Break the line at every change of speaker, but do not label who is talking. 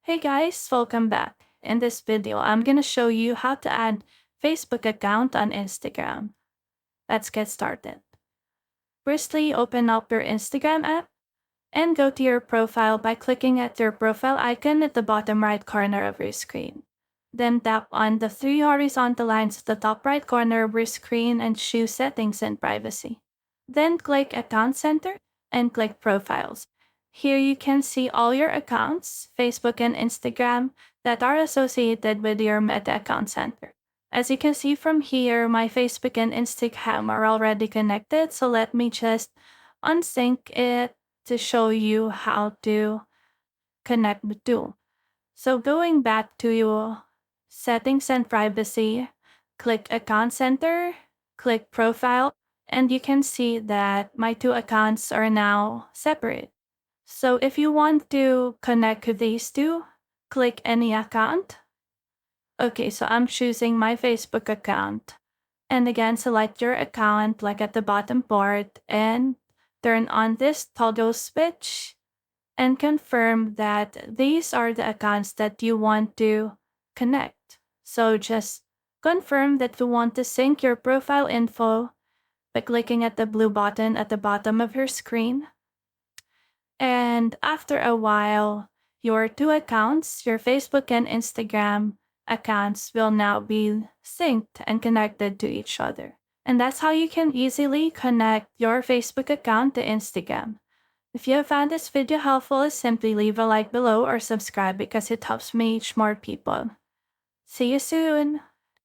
Hey guys, welcome back. In this video, I'm going to show you how to add Facebook account on Instagram. Let's get started. Firstly, open up your Instagram app and go to your profile by clicking at your profile icon at the bottom right corner of your screen. Then tap on the three horizontal lines at the top right corner of your screen and choose Settings and Privacy. Then click Account Center and click Profiles. Here you can see all your accounts, Facebook and Instagram, that are associated with your Meta Account Center. As you can see from here, my Facebook and Instagram are already connected, so let me just unsync it to show you how to connect the two. So going back to your Settings and Privacy, click Account Center, click Profile, and you can see that my two accounts are now separate. So if you want to connect these two, click any account. Okay, so I'm choosing my Facebook account. And again, select your account like at the bottom part and turn on this toggle switch and confirm that these are the accounts that you want to connect. So just confirm that you want to sync your profile info by clicking at the blue button at the bottom of your screen. And after a while, your two accounts, your Facebook and Instagram accounts, will now be synced and connected to each other. And that's how you can easily connect your Facebook account to Instagram. If you have found this video helpful, simply leave a like below or subscribe because it helps me reach more people. See you soon!